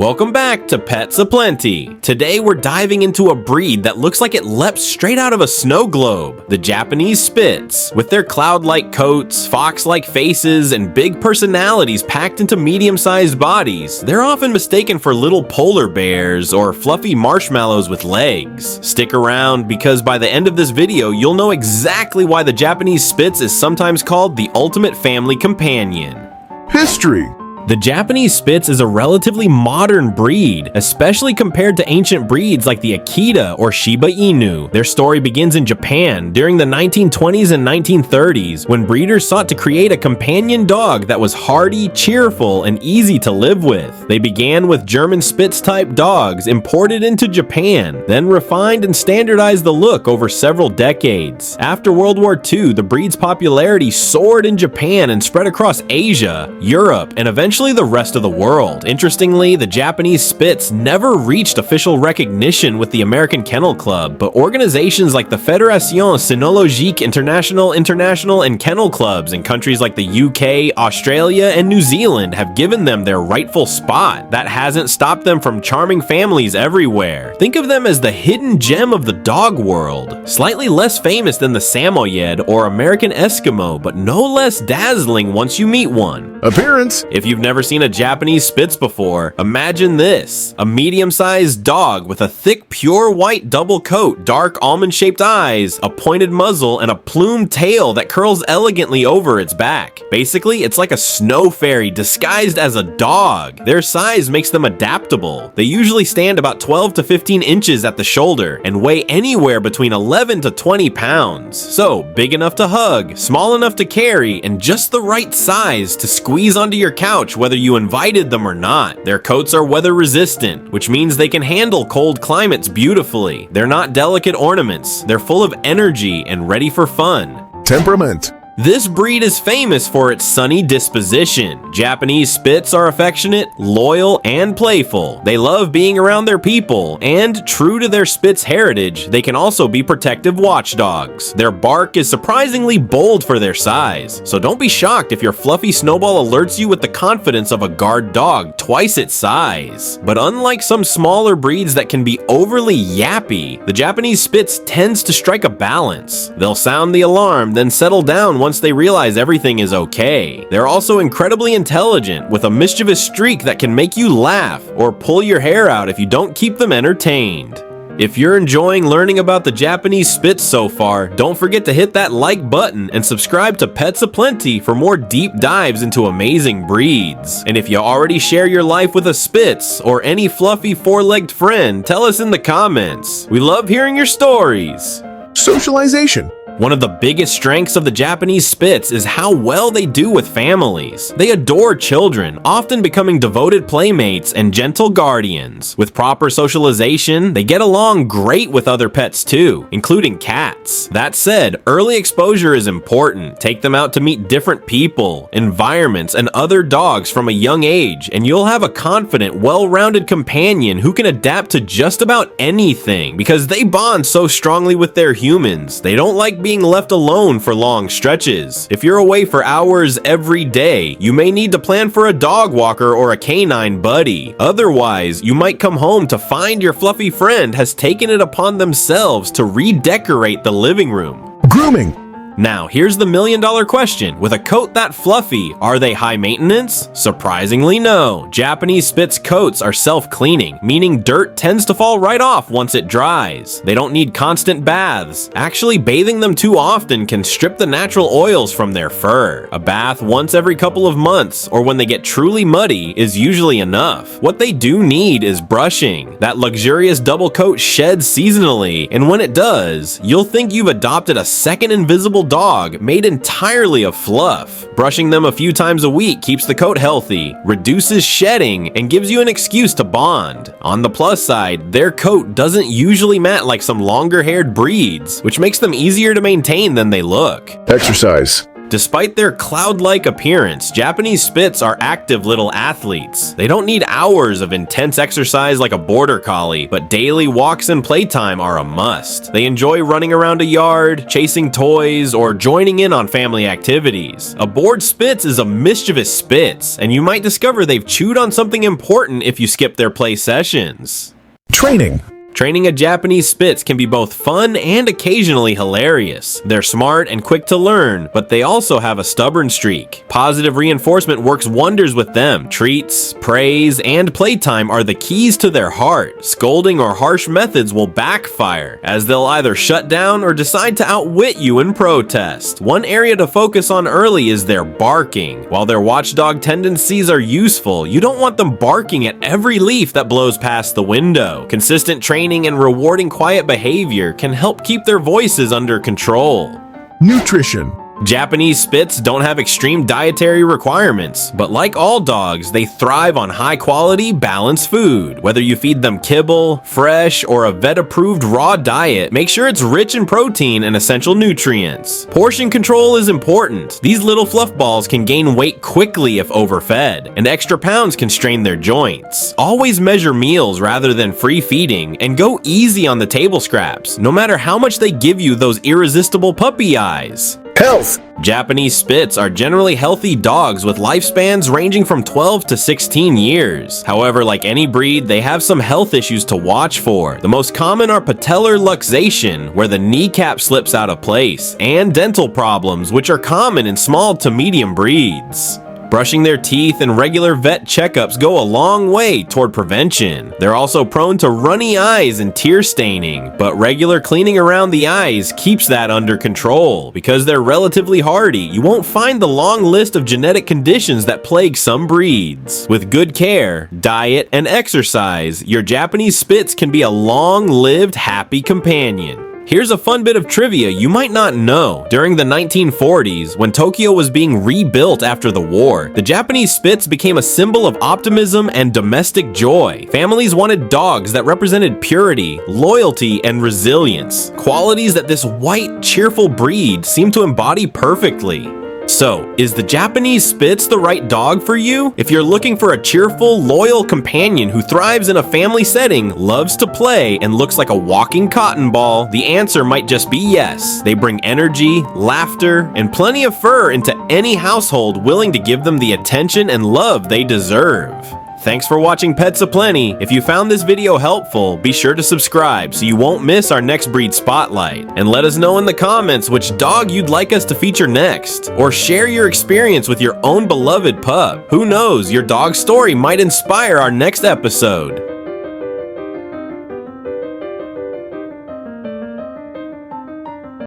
Welcome back to Pets Aplenty. Today we're diving into a breed that looks like it leapt straight out of a snow globe, the Japanese Spitz. With their cloud-like coats, fox-like faces, and big personalities packed into medium-sized bodies, they're often mistaken for little polar bears or fluffy marshmallows with legs. Stick around because by the end of this video, you'll know exactly why the Japanese Spitz is sometimes called the ultimate family companion. History. The Japanese Spitz is a relatively modern breed, especially compared to ancient breeds like the Akita or Shiba Inu. Their story begins in Japan during the 1920s and 1930s when breeders sought to create a companion dog that was hardy, cheerful, and easy to live with. They began with German Spitz-type dogs imported into Japan, then refined and standardized the look over several decades. After World War II, the breed's popularity soared in Japan and spread across Asia, Europe, and eventually the rest of the world. Interestingly, the Japanese Spitz never reached official recognition with the American Kennel Club, but organizations like the Fédération Cynologique International and kennel clubs in countries like the UK, Australia, and New Zealand have given them their rightful spot. That hasn't stopped them from charming families everywhere. Think of them as the hidden gem of the dog world. Slightly less famous than the Samoyed or American Eskimo, but no less dazzling once you meet one. Appearance. If you've never seen a Japanese Spitz before, imagine this. A medium-sized dog with a thick, pure white double coat, dark almond-shaped eyes, a pointed muzzle, and a plumed tail that curls elegantly over its back. Basically, it's like a snow fairy disguised as a dog. Their size makes them adaptable. They usually stand about 12 to 15 inches at the shoulder and weigh anywhere between 11 to 20 pounds. So, big enough to hug, small enough to carry, and just the right size to squeeze onto your couch whether you invited them or not. Their coats are weather resistant, which means they can handle cold climates beautifully. They're not delicate ornaments. They're full of energy and ready for fun. Temperament. This breed is famous for its sunny disposition. Japanese Spitz are affectionate, loyal, and playful. They love being around their people, and true to their Spitz heritage, they can also be protective watchdogs. Their bark is surprisingly bold for their size, so don't be shocked if your fluffy snowball alerts you with the confidence of a guard dog twice its size. But unlike some smaller breeds that can be overly yappy, the Japanese Spitz tends to strike a balance. They'll sound the alarm, then settle down once they realize everything is okay. They're also incredibly intelligent, with a mischievous streak that can make you laugh or pull your hair out if you don't keep them entertained. If you're enjoying learning about the Japanese Spitz so far, don't forget to hit that like button and subscribe to Pets Aplenty for more deep dives into amazing breeds. And if you already share your life with a Spitz or any fluffy four-legged friend, tell us in the comments. We love hearing your stories. Socialization. One of the biggest strengths of the Japanese Spitz is how well they do with families. They adore children, often becoming devoted playmates and gentle guardians. With proper socialization, they get along great with other pets too, including cats. That said, early exposure is important. Take them out to meet different people, environments, and other dogs from a young age, and you'll have a confident, well-rounded companion who can adapt to just about anything because they bond so strongly with their humans. They don't like being left alone for long stretches. If you're away for hours every day, you may need to plan for a dog walker or a canine buddy. Otherwise, you might come home to find your fluffy friend has taken it upon themselves to redecorate the living room. Grooming. Now, here's the million-dollar question. With a coat that fluffy, are they high maintenance? Surprisingly, no. Japanese Spitz coats are self-cleaning, meaning dirt tends to fall right off once it dries. They don't need constant baths. Actually, bathing them too often can strip the natural oils from their fur. A bath once every couple of months, or when they get truly muddy, is usually enough. What they do need is brushing. That luxurious double coat sheds seasonally, and when it does, you'll think you've adopted a second invisible dog made entirely of fluff. Brushing them a few times a week keeps the coat healthy, reduces shedding, and gives you an excuse to bond. On the plus side, their coat doesn't usually mat like some longer-haired breeds, which makes them easier to maintain than they look. Exercise. Despite their cloud-like appearance, Japanese Spitz are active little athletes. They don't need hours of intense exercise like a border collie, but daily walks and playtime are a must. They enjoy running around a yard, chasing toys, or joining in on family activities. A bored Spitz is a mischievous Spitz, and you might discover they've chewed on something important if you skip their play sessions. Training. Training a Japanese Spitz can be both fun and occasionally hilarious. They're smart and quick to learn, but they also have a stubborn streak. Positive reinforcement works wonders with them. Treats, praise, and playtime are the keys to their heart. Scolding or harsh methods will backfire, as they'll either shut down or decide to outwit you in protest. One area to focus on early is their barking. While their watchdog tendencies are useful, you don't want them barking at every leaf that blows past the window. Consistent training and rewarding quiet behavior can help keep their voices under control. Nutrition. Japanese Spitz don't have extreme dietary requirements, but like all dogs, they thrive on high-quality, balanced food. Whether you feed them kibble, fresh, or a vet-approved raw diet, make sure it's rich in protein and essential nutrients. Portion control is important. These little fluff balls can gain weight quickly if overfed, and extra pounds can strain their joints. Always measure meals rather than free feeding, and go easy on the table scraps, no matter how much they give you those irresistible puppy eyes. Health. Japanese Spitz are generally healthy dogs with lifespans ranging from 12 to 16 years. However, like any breed, they have some health issues to watch for. The most common are patellar luxation, where the kneecap slips out of place, and dental problems, which are common in small to medium breeds. Brushing their teeth and regular vet checkups go a long way toward prevention. They're also prone to runny eyes and tear staining, but regular cleaning around the eyes keeps that under control. Because they're relatively hardy, you won't find the long list of genetic conditions that plague some breeds. With good care, diet, and exercise, your Japanese Spitz can be a long-lived, happy companion. Here's a fun bit of trivia you might not know. During the 1940s, when Tokyo was being rebuilt after the war, the Japanese Spitz became a symbol of optimism and domestic joy. Families wanted dogs that represented purity, loyalty, and resilience, qualities that this white, cheerful breed seemed to embody perfectly. So, is the Japanese Spitz the right dog for you? If you're looking for a cheerful, loyal companion who thrives in a family setting, loves to play, and looks like a walking cotton ball, the answer might just be yes. They bring energy, laughter, and plenty of fur into any household willing to give them the attention and love they deserve. Thanks for watching Pets Aplenty. If you found this video helpful, be sure to subscribe so you won't miss our next breed spotlight. And let us know in the comments which dog you'd like us to feature next. Or share your experience with your own beloved pup. Who knows, your dog's story might inspire our next episode.